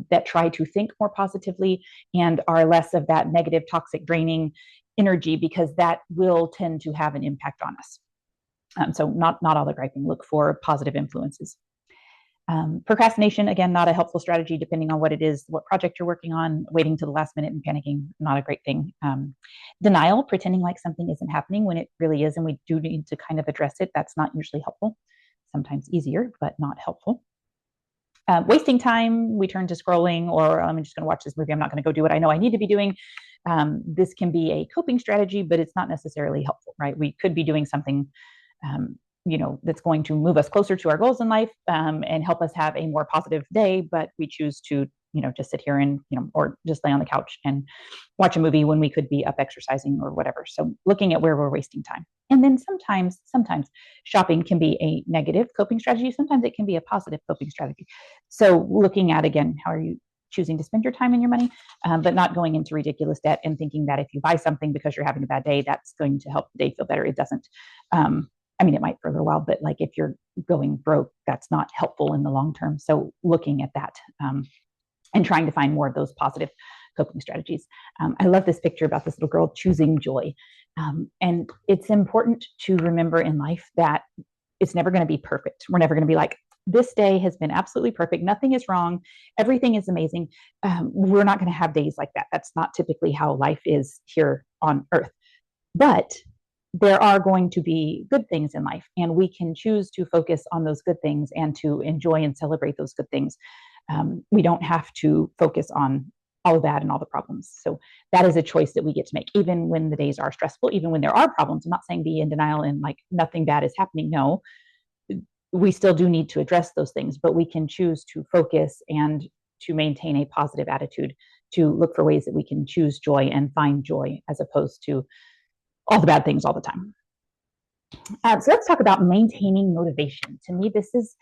that try to think more positively, and are less of that negative, toxic, draining energy, because that will tend to have an impact on us. So not all the griping. Look for positive influences. Procrastination, again, not a helpful strategy depending on what it is, what project you're working on. Waiting to the last minute and panicking, not a great thing. Denial, pretending like something isn't happening when it really is, and we do need to kind of address it. That's not usually helpful. Sometimes easier, but not helpful. Wasting time, we turn to scrolling, or I'm just going to watch this movie. I'm not going to go do what I know I need to be doing. This can be a coping strategy, but it's not necessarily helpful, right? We could be doing something, that's going to move us closer to our goals in life, and help us have a more positive day, but we choose to, just sit here and, or just lay on the couch and watch a movie when we could be up exercising or whatever. So looking at where we're wasting time. And then sometimes shopping can be a negative coping strategy. Sometimes it can be a positive coping strategy. So looking at, again, how are you choosing to spend your time and your money, but not going into ridiculous debt and thinking that if you buy something because you're having a bad day, that's going to help the day feel better. It doesn't. It might for a little while, but like if you're going broke, that's not helpful in the long term. So looking at that, and trying to find more of those positive coping strategies. I love this picture about this little girl choosing joy. And it's important to remember in life that it's never going to be perfect. We're never going to be like, this day has been absolutely perfect. Nothing is wrong. Everything is amazing. We're not going to have days like that. That's not typically how life is here on earth. But there are going to be good things in life, and we can choose to focus on those good things and to enjoy and celebrate those good things. We don't have to focus on all of that and all the problems. So that is a choice that we get to make, even when the days are stressful, even when there are problems. I'm not saying be in denial and like nothing bad is happening. No, we still do need to address those things, but we can choose to focus and to maintain a positive attitude, to look for ways that we can choose joy and find joy as opposed to all the bad things all the time. So let's talk about maintaining motivation. To me, this is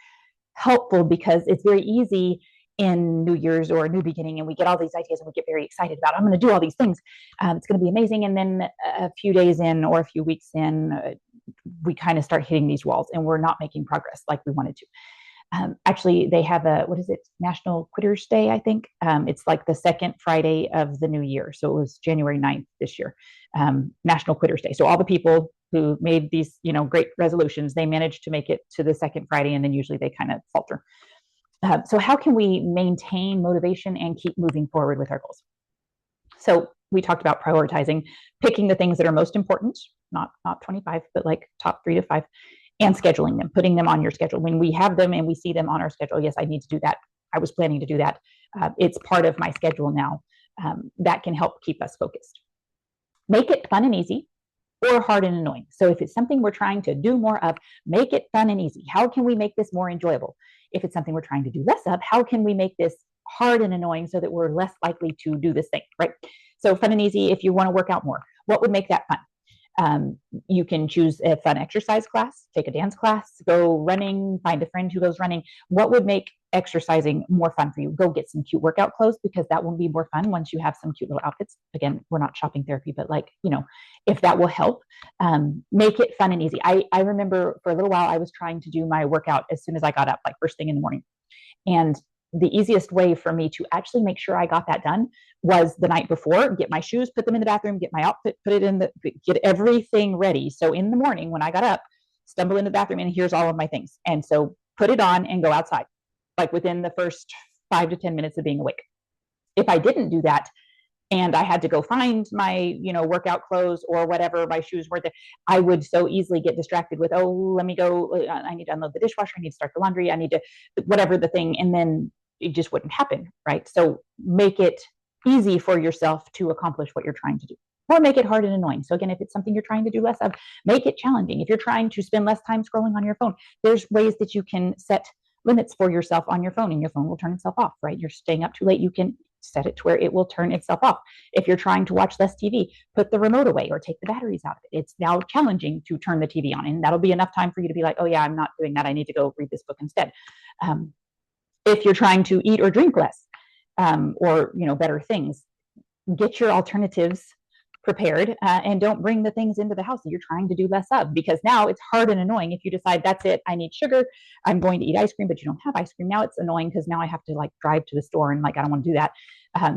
helpful because it's very easy in New Year's or a new beginning, and we get all these ideas and we get very excited about, I'm going to do all these things. It's going to be amazing. And then a few days in or a few weeks in, we kind of start hitting these walls and we're not making progress like we wanted to. Actually, they have what is it? National Quitters Day, I think. It's like the second Friday of the new year. So it was January 9th this year, National Quitters Day. So all the people who made these, great resolutions, they managed to make it to the second Friday, and then usually they kind of falter. So how can we maintain motivation and keep moving forward with our goals? So we talked about prioritizing, picking the things that are most important, not 25, but like top 3 to 5, and scheduling them, putting them on your schedule. When we have them and we see them on our schedule, yes, I need to do that. I was planning to do that. It's part of my schedule now. That can help keep us focused. Make it fun and easy or hard and annoying. So if it's something we're trying to do more of, make it fun and easy. How can we make this more enjoyable? If it's something we're trying to do less of, how can we make this hard and annoying so that we're less likely to do this thing, right? So fun and easy, if you want to work out more, what would make that fun? You can choose a fun exercise class, take a dance class, go running, find a friend who goes running. What would make exercising more fun for you? Go get some cute workout clothes, because that will be more fun once you have some cute little outfits. Again, we're not shopping therapy, but if that will help, make it fun and easy. I remember for a little while I was trying to do my workout as soon as I got up, like first thing in the morning. And the easiest way for me to actually make sure I got that done was the night before, get my shoes, put them in the bathroom, get my outfit, put it in get everything ready. So in the morning when I got up, stumble in the bathroom and here's all of my things. And so put it on and go outside, like within the first 5 to 10 minutes of being awake. If I didn't do that and I had to go find my, workout clothes or whatever, my shoes were there, I would so easily get distracted with, let me go, I need to unload the dishwasher, I need to start the laundry, I need to, whatever the thing, and then it just wouldn't happen, right? So make it easy for yourself to accomplish what you're trying to do, or make it hard and annoying. So again, if it's something you're trying to do less of, make it challenging. If you're trying to spend less time scrolling on your phone, there's ways that you can set limits for yourself on your phone, and your phone will turn itself off, right? You're staying up too late, you can set it to where it will turn itself off. If you're trying to watch less TV, put the remote away or take the batteries out of it. It's now challenging to turn the TV on, and that'll be enough time for you to be like, oh yeah, I'm not doing that, I need to go read this book instead. If you're trying to eat or drink less, or better things, get your alternatives prepared, and don't bring the things into the house that you're trying to do less of, because now it's hard and annoying if you decide that's it, I need sugar, I'm going to eat ice cream, but you don't have ice cream. Now it's annoying because now I have to drive to the store, and I don't want to do that.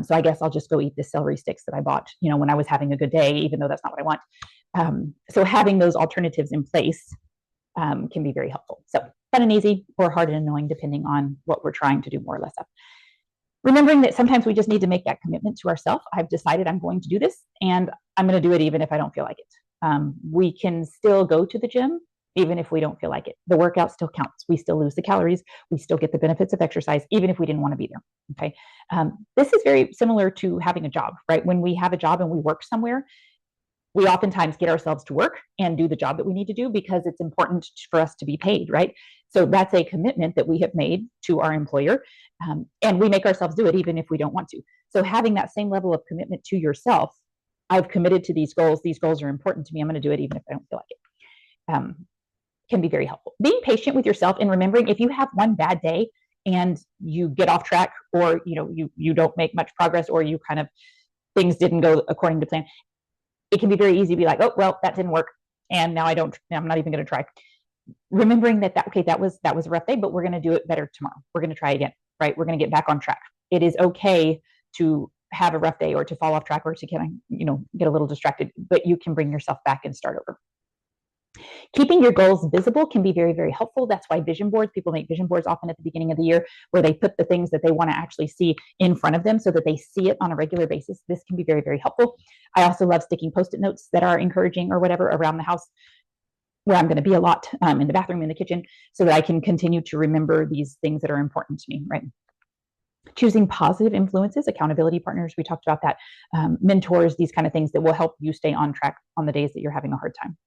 So I guess I'll just go eat the celery sticks that I bought, when I was having a good day, even though that's not what I want. So having those alternatives in place can be very helpful. So fun and easy or hard and annoying, depending on what we're trying to do more or less of. Remembering that sometimes we just need to make that commitment to ourselves. I've decided I'm going to do this, and I'm going to do it even if I don't feel like it. We can still go to the gym even if we don't feel like it. The workout still counts. We still lose the calories. We still get the benefits of exercise, even if we didn't want to be there. Okay. This is very similar to having a job, right? When we have a job and we work somewhere, we oftentimes get ourselves to work and do the job that we need to do because it's important for us to be paid, right? So that's a commitment that we have made to our employer, and we make ourselves do it even if we don't want to. So having that same level of commitment to yourself, I've committed to these goals. These goals are important to me. I'm going to do it even if I don't feel like it. Can be very helpful. Being patient with yourself and remembering if you have one bad day and you get off track, or you don't make much progress, or you kind of things didn't go according to plan, it can be very easy to be like, oh, well, that didn't work, and now I'm not even going to try. Remembering that was a rough day, but we're going to do it better tomorrow. We're going to try again, right? We're going to get back on track. It is okay to have a rough day or to fall off track or to kind of, get a little distracted, but you can bring yourself back and start over. Keeping your goals visible can be very, very helpful. That's why vision boards, people make vision boards often at the beginning of the year where they put the things that they want to actually see in front of them so that they see it on a regular basis. This can be very, very helpful. I also love sticking Post-it notes that are encouraging or whatever around the house where I'm going to be a lot, in the bathroom, in the kitchen, so that I can continue to remember these things that are important to me, right? Choosing positive influences, accountability partners, we talked about that, mentors, these kind of things that will help you stay on track on the days that you're having a hard time.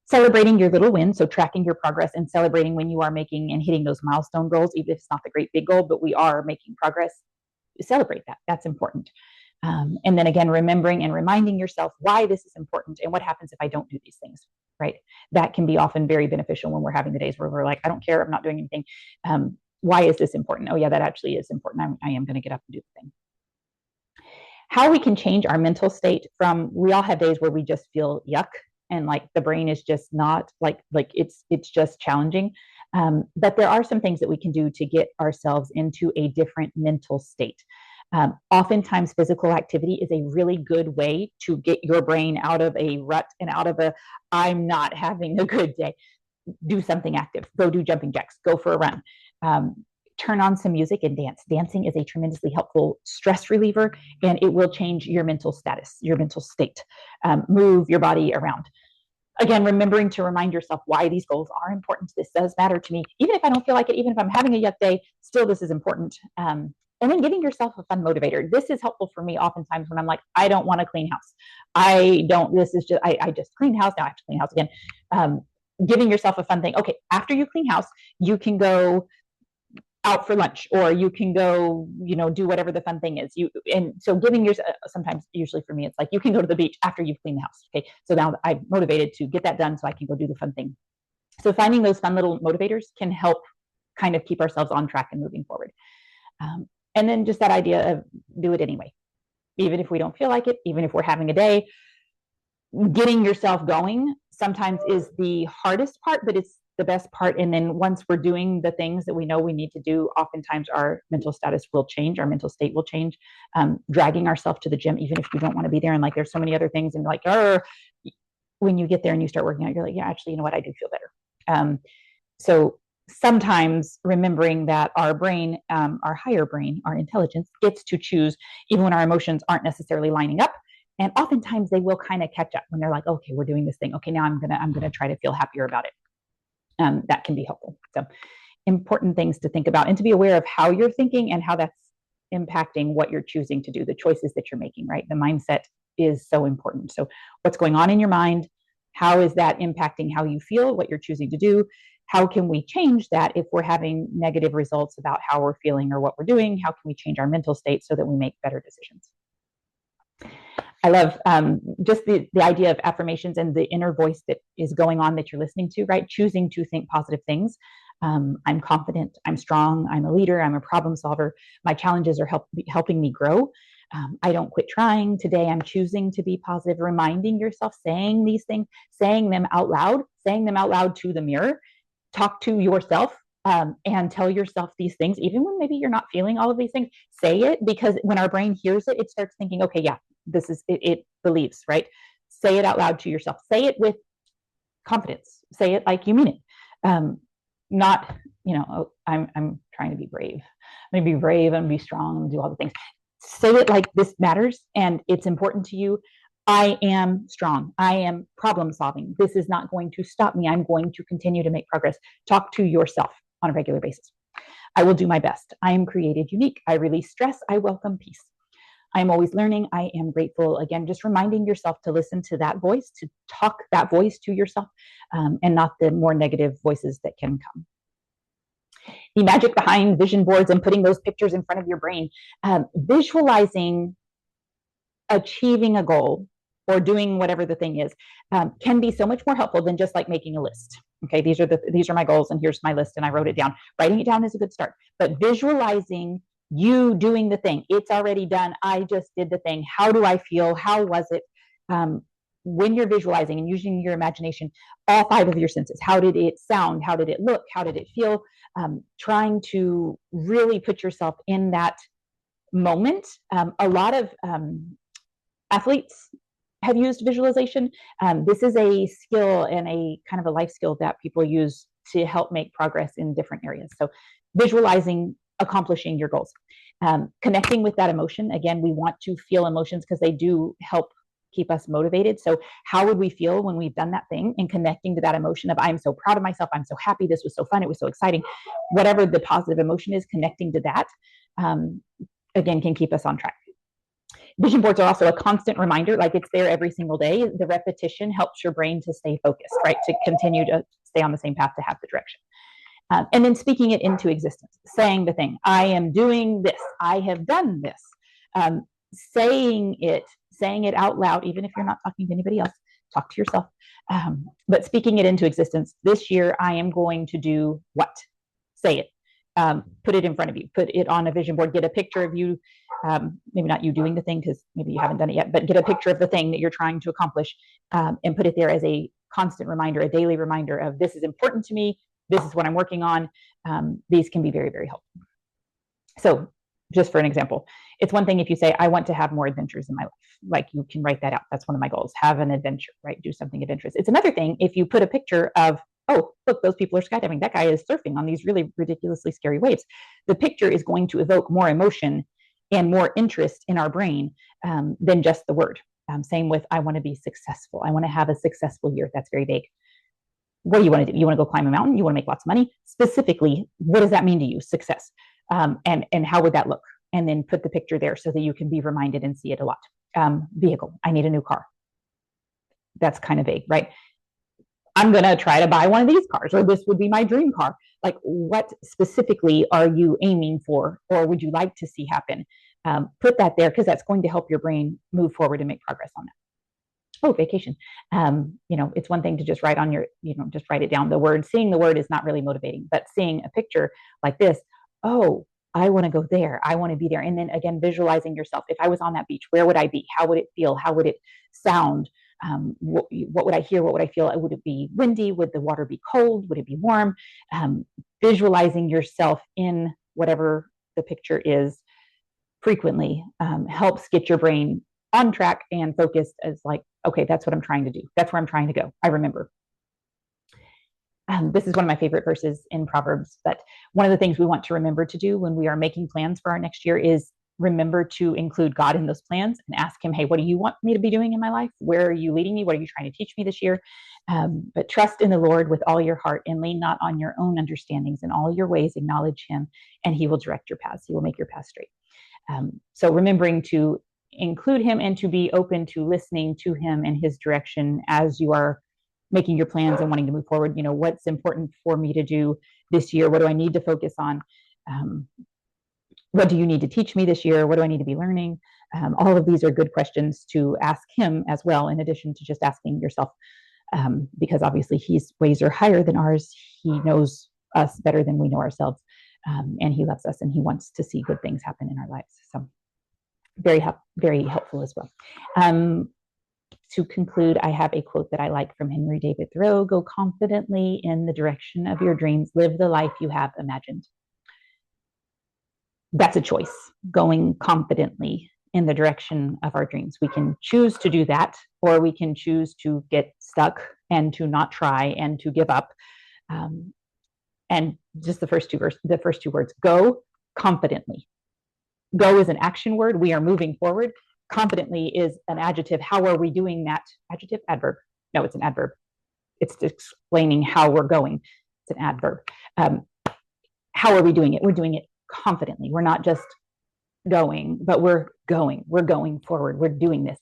Celebrating your little wins, so tracking your progress and celebrating when you are making and hitting those milestone goals, even if it's not the great big goal, but we are making progress. Celebrate that. That's important. And then again, remembering and reminding yourself why this is important and what happens if I don't do these things, right? That can be often very beneficial when we're having the days where we're like, I don't care, I'm not doing anything. Why is this important? Oh yeah, that actually is important. I am going to get up and do the thing. How we can change our mental state from, we all have days where we just feel yuck and like the brain is just not like it's just challenging. But there are some things that we can do to get ourselves into a different mental state. Oftentimes physical activity is a really good way to get your brain out of a rut and out of I'm not having a good day. Do something active, go do jumping jacks, go for a run. Turn on some music and dance. Dancing is a tremendously helpful stress reliever, and it will change your mental status, your mental state. Move your body around. Again, remembering to remind yourself why these goals are important. This does matter to me. Even if I don't feel like it, even if I'm having a yuck day, still this is important. And then giving yourself a fun motivator. This is helpful for me oftentimes when I'm like, I don't want to clean house. I just cleaned house. Now I have to clean house again. Giving yourself a fun thing. Okay, after you clean house, you can go out for lunch, or you can go, do whatever the fun thing is. And so giving yours, sometimes, usually for me, it's like you can go to the beach after you've cleaned the house. Okay, so now I'm motivated to get that done so I can go do the fun thing. So finding those fun little motivators can help kind of keep ourselves on track and moving forward. And then just that idea of do it anyway, even if we don't feel like it, even if we're having a day. Getting yourself going sometimes is the hardest part, but it's the best part. And then once we're doing the things that we know we need to do, oftentimes our mental status will change, our mental state will change. Dragging ourselves to the gym, even if you don't want to be there, and like there's so many other things, and like, when you get there and you start working out, you're like, yeah, actually, you know what, I do feel better. So sometimes remembering that our brain, our higher brain, our intelligence gets to choose, even when our emotions aren't necessarily lining up. And oftentimes they will kind of catch up when they're like, okay, we're doing this thing. Okay, now I'm gonna try to feel happier about it. That can be helpful. So important things to think about and to be aware of how you're thinking and how that's impacting what you're choosing to do, the choices that you're making, right? The mindset is so important. So what's going on in your mind? How is that impacting how you feel, what you're choosing to do? How can we change that if we're having negative results about how we're feeling or what we're doing? How can we change our mental state so that we make better decisions? I love just the idea of affirmations and the inner voice that is going on that you're listening to, right? Choosing to think positive things. I'm confident, I'm strong, I'm a leader, I'm a problem solver. My challenges are helping me grow. I don't quit trying. Today I'm choosing to be positive, reminding yourself, saying these things, saying them out loud to the mirror. Talk to yourself and tell yourself these things, even when maybe you're not feeling all of these things. Say it, because when our brain hears it, it starts thinking, okay, yeah, this is it, it believes, right? Say it out loud to yourself. Say it with confidence. Say it like you mean it. Not, oh, I'm trying to be brave. I'm gonna be brave and be strong and do all the things. Say it like this matters and it's important to you. I am strong. I am problem solving. This is not going to stop me. I'm going to continue to make progress. Talk to yourself on a regular basis. I will do my best. I am creative, unique. I release stress. I welcome peace. I am always learning. I am grateful. Again, just reminding yourself to listen to that voice, to talk that voice to yourself, and not the more negative voices that can come. The magic behind vision boards and putting those pictures in front of your brain, visualizing achieving a goal or doing whatever the thing is, can be so much more helpful than just like making a list. Okay, these are my goals and here's my list and I wrote it down. Writing it down is a good start, but visualizing you doing the thing, it's already done. I just did the thing. How do I feel? How was it? When you're visualizing and using your imagination, all 5 of your senses, how did it sound? How did it look? How did it feel? Trying to really put yourself in that moment. A lot of athletes have used visualization. This is a skill and a kind of a life skill that people use to help make progress in different areas. So visualizing accomplishing your goals, connecting with that emotion. Again, we want to feel emotions because they do help keep us motivated. So how would we feel when we've done that thing, and connecting to that emotion of I'm so proud of myself, I'm so happy, this was so fun, it was so exciting, whatever the positive emotion is, connecting to that, again, can keep us on track. Vision boards are also a constant reminder, like it's there every single day. The repetition helps your brain to stay focused, right? To continue to stay on the same path, to have the direction. And then speaking it into existence, saying the thing, I am doing this, I have done this. Saying it out loud, even if you're not talking to anybody else, talk to yourself. But speaking it into existence, this year I am going to do what? Say it. Put it in front of you, put it on a vision board, get a picture of you, maybe not you doing the thing because maybe you haven't done it yet, but get a picture of the thing that you're trying to accomplish, and put it there as a constant reminder, a daily reminder of this is important to me, this is what I'm working on. These can be very, very helpful. So just for an example, it's one thing if you say, I want to have more adventures in my life, like you can write that out. That's one of my goals, have an adventure, right? Do something adventurous. It's another thing if you put a picture of, oh, look, those people are skydiving. That guy is surfing on these really ridiculously scary waves. The picture is going to evoke more emotion and more interest in our brain than just the word. Same with, I want to be successful. I want to have a successful year. That's very vague. What do you want to do? You want to go climb a mountain? You want to make lots of money? Specifically, what does that mean to you? Success. And how would that look? And then put the picture there so that you can be reminded and see it a lot. Vehicle. I need a new car. That's kind of vague, right? I'm going to try to buy one of these cars, or this would be my dream car. Like, what specifically are you aiming for, or would you like to see happen? Put that there because that's going to help your brain move forward and make progress on that. Oh, vacation. It's one thing to just write on your, just write it down. The word, seeing the word is not really motivating, but seeing a picture like this, oh, I want to go there. I want to be there. And then again, visualizing yourself. If I was on that beach, where would I be? How would it feel? How would it sound? What would I hear? What would I feel? Would it be windy? Would the water be cold? Would it be warm? Visualizing yourself in whatever the picture is frequently helps get your brain on track and focused as like, okay, that's what I'm trying to do. That's where I'm trying to go. I remember. This is one of my favorite verses in Proverbs, but one of the things we want to remember to do when we are making plans for our next year is remember to include God in those plans and ask him, hey, what do you want me to be doing in my life? Where are you leading me? What are you trying to teach me this year? But trust in the Lord with all your heart and lean not on your own understandings. In all your ways, acknowledge him and he will direct your paths. He will make your path straight. So remembering to include him and to be open to listening to him and his direction as you are making your plans and wanting to move forward. What's important for me to do this year? What do I need to focus on? What do you need to teach me this year? What do I need to be learning? All of these are good questions to ask him as well, in addition to just asking yourself, because obviously his ways are higher than ours. He knows us better than we know ourselves, and he loves us and he wants to see good things happen in our lives. So very helpful as well. To conclude, I have a quote that I like from Henry David Thoreau: go confidently in the direction of your dreams, live the life you have imagined. That's a choice, going confidently in the direction of our dreams. We can choose to do that, or we can choose to get stuck and to not try and to give up. And just the first two words, go confidently. Go is an action word. We are moving forward. Confidently is an adjective. How are we doing that? Adjective, adverb. No, it's an adverb. It's explaining how we're going. It's an adverb. How are we doing it? We're doing it confidently. We're not just going, but we're going. We're going forward. We're doing this,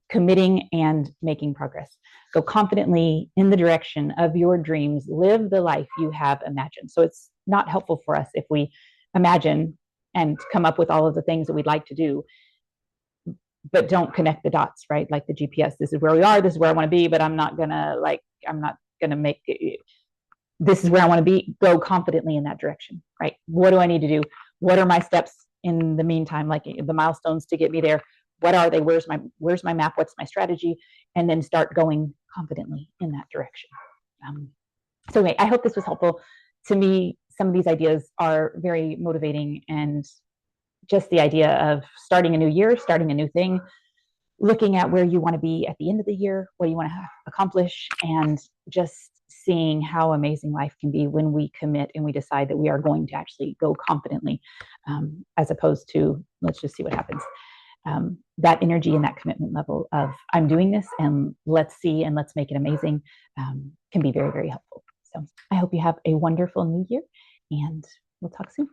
committing and making progress. Go confidently in the direction of your dreams. Live the life you have imagined. So it's not helpful for us if we imagine and come up with all of the things that we'd like to do, but don't connect the dots, right? Like the GPS, this is where we are, this is where I want to be, but I'm not gonna make it, this is where I want to be. Go confidently in that direction, right? What do I need to do? What are my steps in the meantime, like the milestones to get me there? What are they? Where's my map? What's my strategy? And then start going confidently in that direction. So anyway, I hope this was helpful. To me, some of these ideas are very motivating and just the idea of starting a new year, starting a new thing, looking at where you want to be at the end of the year, what you want to accomplish, and just seeing how amazing life can be when we commit and we decide that we are going to actually go confidently, as opposed to let's just see what happens. That energy and that commitment level of I'm doing this and let's see and let's make it amazing can be very, very helpful. So I hope you have a wonderful new year and we'll talk soon.